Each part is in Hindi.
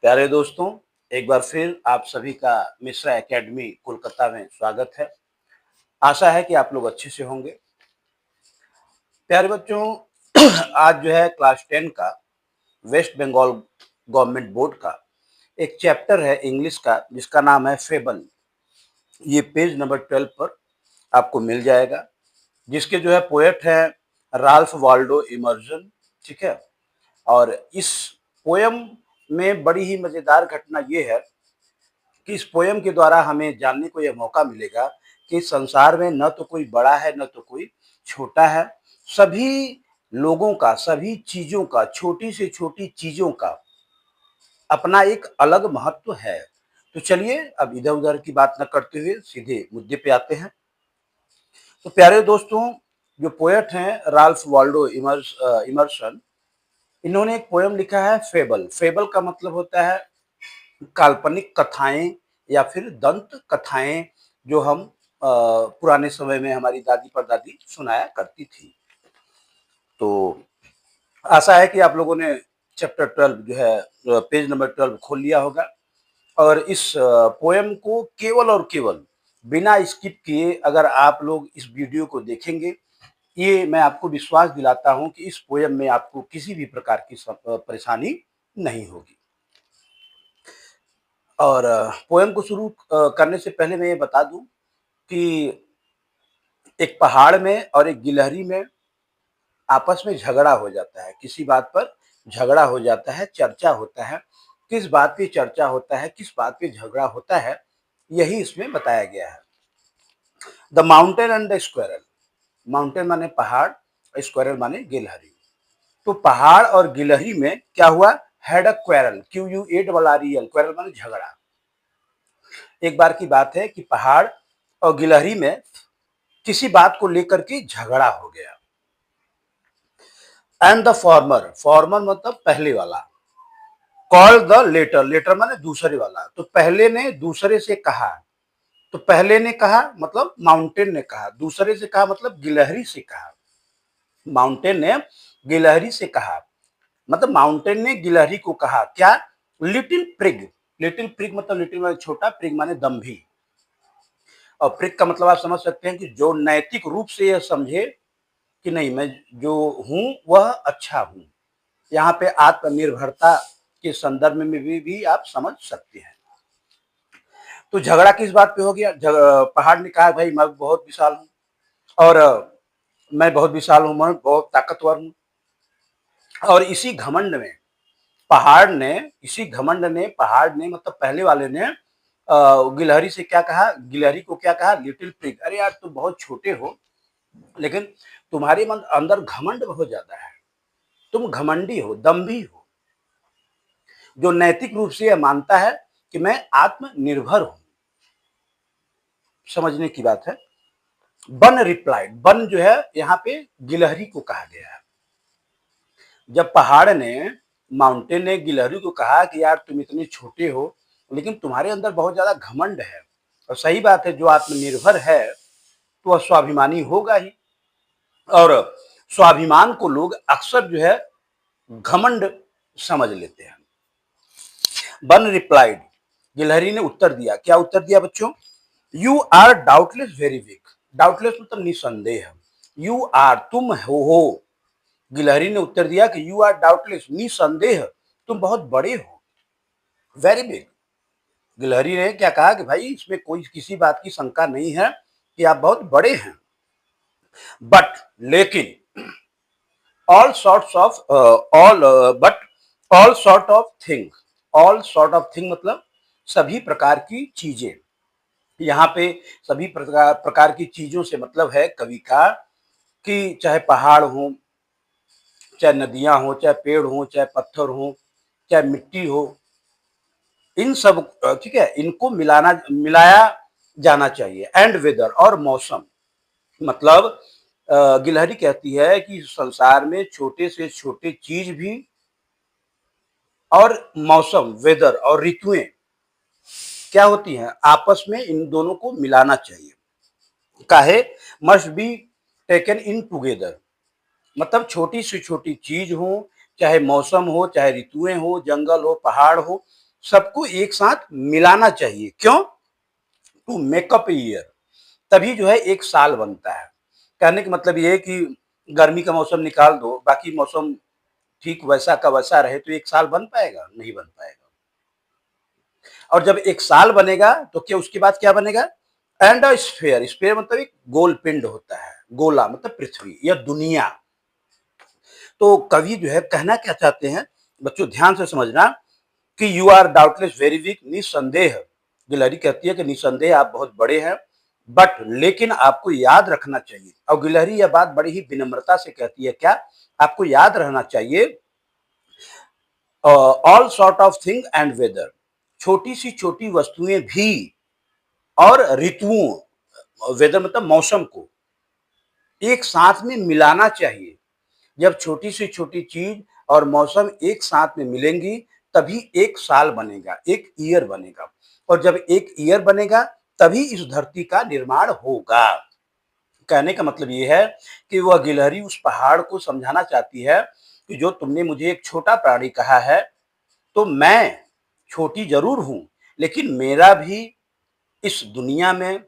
प्यारे दोस्तों, एक बार फिर आप सभी का मिश्रा एकेडमी कोलकाता में स्वागत है। आशा है कि आप लोग अच्छे से होंगे। प्यारे बच्चों, आज जो है क्लास 10 का वेस्ट बंगाल गवर्नमेंट बोर्ड का एक चैप्टर है इंग्लिश का जिसका नाम है फेबल। ये पेज नंबर 12 पर आपको मिल जाएगा, जिसके जो है पोएट हैं राल्फ वाल्डो इमर्सन। ठीक है। और इस पोयम में बड़ी ही मजेदार घटना ये है कि इस पोयम के द्वारा हमें जानने को यह मौका मिलेगा कि संसार में न तो कोई बड़ा है न तो कोई छोटा है। सभी लोगों का, सभी चीजों का, छोटी से छोटी चीजों का अपना एक अलग महत्व है। तो चलिए अब इधर उधर की बात न करते हुए सीधे मुद्दे पे आते हैं। तो प्यारे दोस्तों, जो पोएट हैं राल्फ वाल्डो इमर्सन, इन्होंने एक पोयम लिखा है फेबल। फेबल का मतलब होता है काल्पनिक कथाएं या फिर दंत कथाएं, जो हम पुराने समय में हमारी दादी परदादी सुनाया करती थी। तो आशा है कि आप लोगों ने चैप्टर 12 जो है पेज नंबर 12 खोल लिया होगा और इस पोयम को केवल और केवल बिना स्किप किए अगर आप लोग इस वीडियो को देखेंगे, ये मैं आपको विश्वास दिलाता हूं कि इस पोयम में आपको किसी भी प्रकार की परेशानी नहीं होगी। और पोयम को शुरू करने से पहले मैं ये बता दूं कि एक पहाड़ में और एक गिलहरी में आपस में झगड़ा हो जाता है। किसी बात पर झगड़ा हो जाता है, चर्चा होता है। किस बात पे चर्चा होता है, किस बात पे झगड़ा होता है, यही इसमें बताया गया है। The mountain and the squirrel. Mountain माने पहाड़, स्क्वायरल माने गिलहरी। तो पहाड़ और गिलहरी में क्या हुआ? Had a quarrel, QUARREL, quarrel माने झगड़ा। एक बार की बात है कि पहाड़ और गिलहरी में किसी बात को लेकर के झगड़ा हो गया। एंड द फॉर्मर, फॉर्मर मतलब पहले वाला, कॉल द लेटर, लेटर माने दूसरे वाला। तो पहले ने दूसरे से कहा, तो पहले ने कहा मतलब माउंटेन ने कहा, दूसरे से कहा मतलब गिलहरी से कहा। माउंटेन ने गिलहरी से कहा मतलब माउंटेन ने गिलहरी को कहा क्या? Little prig. लिटिल प्रिग मतलब लिटिल माने छोटा, प्रिग माने दम्भी। और प्रिग का मतलब आप समझ सकते हैं कि जो नैतिक रूप से यह समझे कि नहीं, मैं जो हूं वह अच्छा हूं। यहाँ पे आत्मनिर्भरता के संदर्भ में भी आप समझ सकते हैं। तो झगड़ा किस बात पे हो गया? पहाड़ ने कहा भाई मैं बहुत विशाल हूं और मैं बहुत विशाल हूं, मैं बहुत ताकतवर हूं। और इसी घमंड ने पहाड़ ने मतलब पहले वाले ने गिलहरी से क्या कहा? गिलहरी को क्या कहा? Little pig. अरे यार तुम बहुत छोटे हो, लेकिन तुम्हारे मन अंदर घमंड बहुत ज्यादा है, तुम घमंडी हो, दम्भी हो, जो नैतिक रूप से यह मानता है कि मैं आत्मनिर्भर हूं। समझने की बात है। बन रिप्लाइड, बन जो है यहाँ पे गिलहरी को कहा गया है। जब पहाड़ ने, माउंटेन ने गिलहरी को कहा कि यार तुम इतने छोटे हो, लेकिन तुम्हारे अंदर बहुत ज्यादा घमंड है। और सही बात है, जो आत्मनिर्भर है तो वह स्वाभिमानी होगा ही। और स्वाभिमान को लोग अक्सर जो है घमंड समझ लेते हैं। बन रिप्लाइड, गिलहरी ने उत्तर दिया। क्या उत्तर दिया बच्चों? You are doubtless very weak. Doubtless मतलब निसंदेह। यू आर तुम हो। गिलहरी ने उत्तर दिया कि यू आर डाउटलेस, निसंदेह तुम बहुत बड़े हो, वेरी बिग। गिलहरी ने क्या कहा कि भाई इसमें कोई किसी बात की शंका नहीं है कि आप बहुत बड़े हैं। बट लेकिन all sorts of all but all sort of thing, all sort of thing मतलब सभी प्रकार की चीजें। यहाँ पे सभी प्रकार की चीजों से मतलब है कवि का कि चाहे पहाड़ हो, चाहे नदियां हो, चाहे पेड़ हो, चाहे पत्थर हो, चाहे मिट्टी हो, इन सब ठीक है, इनको मिलाया जाना चाहिए। एंड वेदर और मौसम, मतलब गिलहरी कहती है कि संसार में छोटे से छोटे चीज भी और मौसम, वेदर और ऋतुएं क्या होती हैं आपस में, इन दोनों को मिलाना चाहिए। काहे? Must be taken in together, मतलब छोटी से छोटी चीज हो, चाहे मौसम हो, चाहे ऋतुएं हो, जंगल हो, पहाड़ हो, सबको एक साथ मिलाना चाहिए। क्यों? टू मेकअप ईयर, तभी जो है एक साल बनता है। कहने का मतलब ये है कि गर्मी का मौसम निकाल दो, बाकी मौसम ठीक वैसा का वैसा रहे तो एक साल बन पाएगा? नहीं बन पाएगा। और जब एक साल बनेगा तो क्या उसके बाद क्या बनेगा? एंड अ स्फीयर, स्फीयर मतलब एक गोल पिंड होता है, गोला मतलब पृथ्वी या दुनिया। तो कवि जो है कहना क्या चाहते हैं, बच्चों ध्यान से समझना, कि you are doubtless very weak, निसंदेह। गिलहरी कहती है कि निसंदेह आप बहुत बड़े हैं, बट लेकिन आपको याद रखना चाहिए। और गिलहरी यह बात बड़ी ही विनम्रता से कहती है, क्या? आपको याद रहना चाहिए, all sort of thing and weather, छोटी सी छोटी वस्तुएं भी और ऋतुओं, वेदर मतलब मौसम को एक साथ में मिलाना चाहिए। जब छोटी से छोटी चीज और मौसम एक साथ में मिलेंगी तभी एक साल बनेगा, एक ईयर बनेगा। और जब एक ईयर बनेगा तभी इस धरती का निर्माण होगा। कहने का मतलब ये है कि वह गिलहरी उस पहाड़ को समझाना चाहती है कि जो तुमने मुझे एक छोटा प्राणी कहा है, तो मैं छोटी जरूर हूं, लेकिन मेरा भी इस दुनिया में,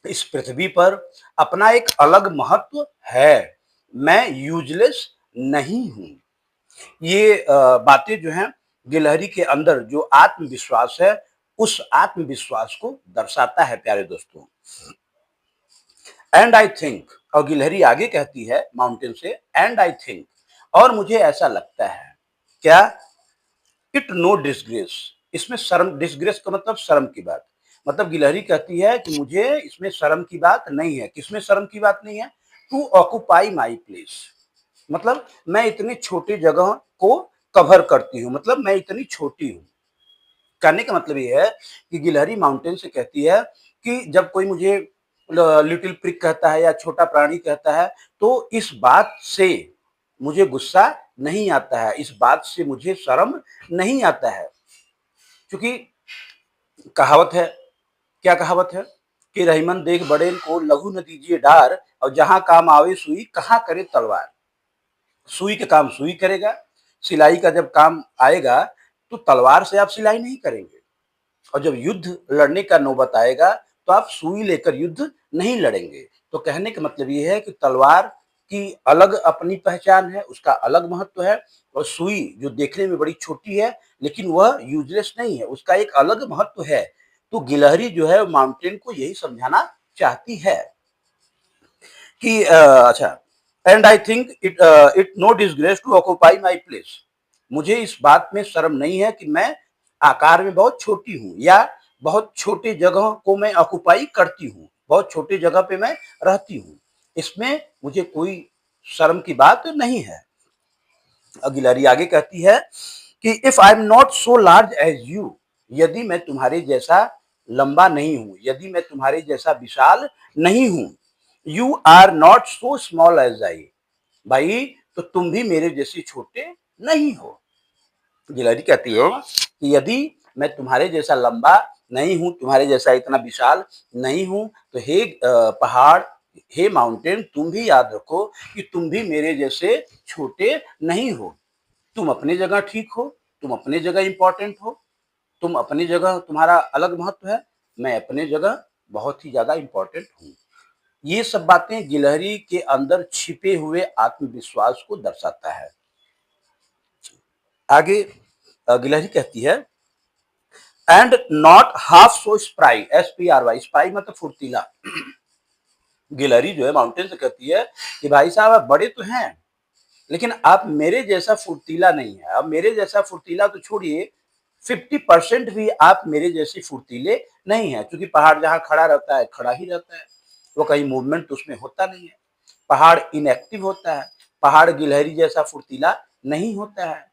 इस पृथ्वी पर अपना एक अलग महत्व है। मैं यूजलेस नहीं हूं। ये बातें जो हैं गिलहरी के अंदर जो आत्मविश्वास है, उस आत्मविश्वास को दर्शाता है प्यारे दोस्तों। एंड आई थिंक, और गिलहरी आगे कहती है माउंटेन से, एंड आई थिंक, और मुझे ऐसा लगता है, क्या? इट नो डिसग्रेस, इसमें शर्म, डिसग्रेस का मतलब शर्म की बात। मतलब गिलहरी कहती है कि मुझे इसमें शर्म की बात नहीं है। किसमें शर्म की बात नहीं है? टू ऑक्यूपाई माई प्लेस, मतलब मैं इतनी छोटी जगह को कवर करती हूँ, मतलब मैं इतनी छोटी हूँ। कहने का मतलब ये है कि गिलहरी माउंटेन से कहती है कि जब कोई मुझे लिटिल प्रिक कहता है या छोटा प्राणी कहता है, तो इस बात से मुझे गुस्सा नहीं आता है, इस बात से मुझे शर्म नहीं आता है। क्योंकि कहावत है, क्या कहावत है, कि रहीमन देख बड़ेन को लघु न दीजिए डार, और जहां काम आवे सुई कहाँ करे तलवार। सुई का काम सुई करेगा, सिलाई का जब काम आएगा तो तलवार से आप सिलाई नहीं करेंगे। और जब युद्ध लड़ने का नौबत आएगा तो आप सुई लेकर युद्ध नहीं लड़ेंगे। तो कहने का मतलब ये है कि तलवार की अलग अपनी पहचान है, उसका अलग महत्व है, और सुई जो देखने में बड़ी छोटी है लेकिन वह यूजलेस नहीं है, उसका एक अलग महत्व है। तो गिलहरी जो है माउंटेन को यही समझाना चाहती है कि अच्छा, and I think it no disgrace to occupy my place, मुझे इस बात में शर्म नहीं है कि मैं आकार में बहुत छोटी हूँ, या बहुत छोटी जगह को मैं ऑक्यूपाई करती हूँ, बहुत छोटी जगह पे मैं रहती हूँ, इसमें मुझे कोई शर्म की बात नहीं है। गिलहरी आगे कहती है कि if I am not so large as you, यदि मैं तुम्हारे जैसा लंबा नहीं हूं, यदि मैं तुम्हारे जैसा विशाल नहीं हूं, you are not so small as I, भाई तो तुम भी मेरे जैसे छोटे नहीं हो। गिलहरी कहती है कि यदि मैं तुम्हारे जैसा लंबा नहीं हूं, तुम्हारे जैसा इतना विशाल नहीं हूं, तो हे पहाड़, हे माउंटेन, तुम भी याद रखो कि तुम भी मेरे जैसे छोटे नहीं हो। तुम अपनी जगह ठीक हो, तुम अपनी जगह इंपॉर्टेंट हो, तुम अपनी जगह तुम्हारा अलग महत्व है, मैं अपने जगह बहुत ही ज्यादा इंपॉर्टेंट हूँ। ये सब बातें गिलहरी के अंदर छिपे हुए आत्मविश्वास को दर्शाता है। आगे गिलहरी कहती है, and not half so spry, SPRY, spy मतलब फुर्तीला। गिलहरी जो है माउंटेन से कहती है कि भाई साहब आप बड़े तो हैं, लेकिन आप मेरे जैसा फुर्तीला नहीं है। अब मेरे जैसा फुर्तीला तो छोड़िए, 50% भी आप मेरे जैसे फुर्तीले नहीं है, क्योंकि पहाड़ जहां खड़ा रहता है खड़ा ही रहता है, वो कहीं मूवमेंट तो उसमें होता नहीं है, पहाड़ इनएक्टिव होता है, पहाड़ गिलहरी जैसा फुर्तीला नहीं होता है।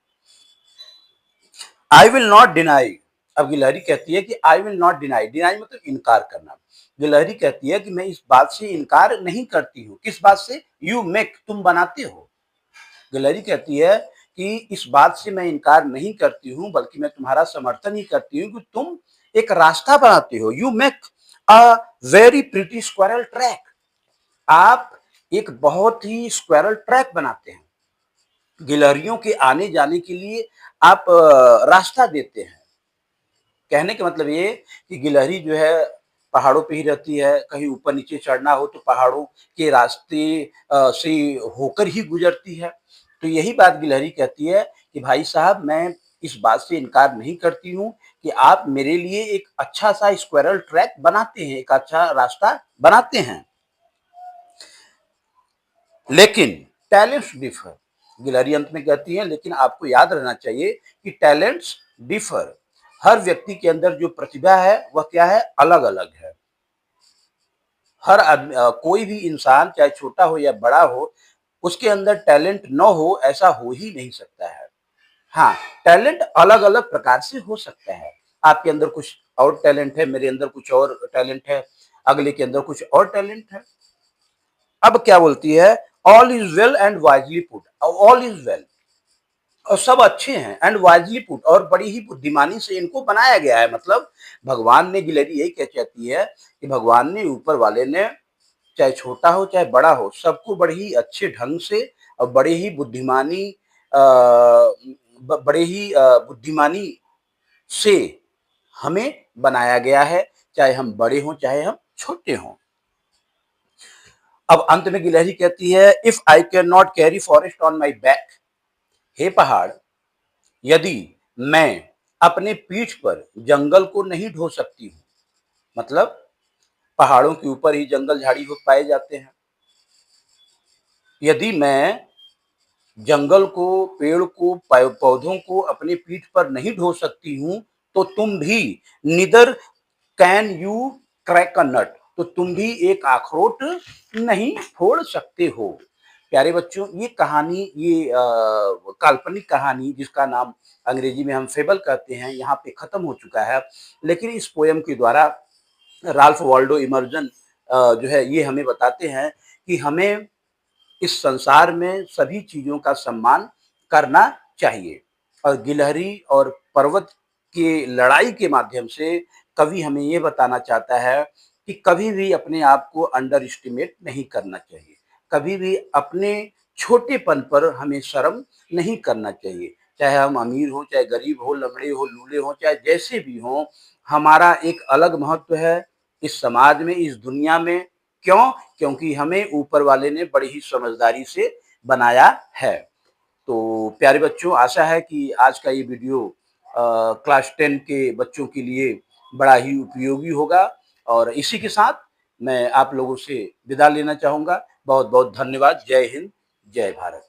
आई विल नॉट डिनाई, अब गिलहरी कहती है कि I will not deny, deny मतलब इनकार करना। गिलहरी कहती है कि मैं इस बात से इनकार नहीं करती हूँ। किस बात से? यू मेक, तुम बनाते हो। गिलहरी कहती है कि इस बात से मैं इनकार नहीं करती हूँ, बल्कि मैं तुम्हारा समर्थन ही करती हूँ कि तुम एक रास्ता बनाते हो। You make a very pretty squirrel track, आप एक बहुत ही स्क्वायरल ट्रैक बनाते हैं, गिलहरियों के आने जाने के लिए आप रास्ता देते हैं। कहने का मतलब ये कि गिलहरी जो है पहाड़ों पे ही रहती है, कहीं ऊपर नीचे चढ़ना हो तो पहाड़ों के रास्ते से होकर ही गुजरती है। तो यही बात गिलहरी कहती है कि भाई साहब, मैं इस बात से इनकार नहीं करती हूँ कि आप मेरे लिए एक अच्छा-सा स्क्वायरल ट्रैक बनाते हैं, एक अच्छा रास्ता बनाते हैं। लेकिन टैलेंट्स डिफर, गिलहरी अंत में कहती है, लेकिन आपको याद रहना चाहिए कि टैलेंट्स डिफर। हर व्यक्ति के अंदर जो प्रतिभा है वह क्या है, अलग अलग है। हर आदमी कोई भी इंसान चाहे छोटा हो या बड़ा हो, उसके अंदर टैलेंट न हो ऐसा हो ही नहीं सकता है। हाँ, टैलेंट अलग अलग प्रकार से हो सकता है। आपके अंदर कुछ और टैलेंट है, मेरे अंदर कुछ और टैलेंट है, अगले के अंदर कुछ और टैलेंट है। अब क्या बोलती है, all is well and wisely put. All is well और सब अच्छे हैं, एंड वाइजली पुट और बड़ी ही बुद्धिमानी से इनको बनाया गया है। मतलब भगवान ने, गिलहरी यही कह चाहती है कि भगवान ने, ऊपर वाले ने, चाहे छोटा हो चाहे बड़ा हो, सबको बड़े ही अच्छे ढंग से और बड़े ही बुद्धिमानी बड़े ही बुद्धिमानी से हमें बनाया गया है, चाहे हम बड़े हों चाहे हम छोटे हों। अब अंत में गिलहरी कहती है, if I can not carry forest on my back, हे पहाड़, यदि मैं अपने पीठ पर जंगल को नहीं ढो सकती हूँ, मतलब पहाड़ों के ऊपर ही जंगल झाड़ी हो पाए जाते हैं, यदि मैं जंगल को, पेड़ को, पौधों को अपने पीठ पर नहीं ढो सकती हूँ, तो तुम भी, निदर कैन यू क्रैक अ नट, तो तुम भी एक अखरोट नहीं फोड़ सकते हो। प्यारे बच्चों, ये कहानी, ये काल्पनिक कहानी जिसका नाम अंग्रेजी में हम फेबल कहते हैं, यहाँ पे खत्म हो चुका है। लेकिन इस पोयम के द्वारा राल्फ वाल्डो इमर्जन जो है ये हमें बताते हैं कि हमें इस संसार में सभी चीजों का सम्मान करना चाहिए। और गिलहरी और पर्वत की लड़ाई के माध्यम से कवि हमें ये बताना चाहता है कि कभी भी अपने आप को अंडर एस्टिमेट नहीं करना चाहिए, कभी भी अपने छोटेपन पर हमें शर्म नहीं करना चाहिए। चाहे हम अमीर हो, चाहे गरीब हो, लंगड़े हो, लूले हो, चाहे जैसे भी हों, हमारा एक अलग महत्व है इस समाज में, इस दुनिया में। क्यों? क्योंकि हमें ऊपर वाले ने बड़ी ही समझदारी से बनाया है। तो प्यारे बच्चों, आशा है कि आज का ये वीडियो क्लास 10 के बच्चों के लिए बड़ा ही उपयोगी होगा। और इसी के साथ मैं आप लोगों से विदा लेना चाहूँगा। बहुत-बहुत धन्यवाद। जय हिंद, जय भारत।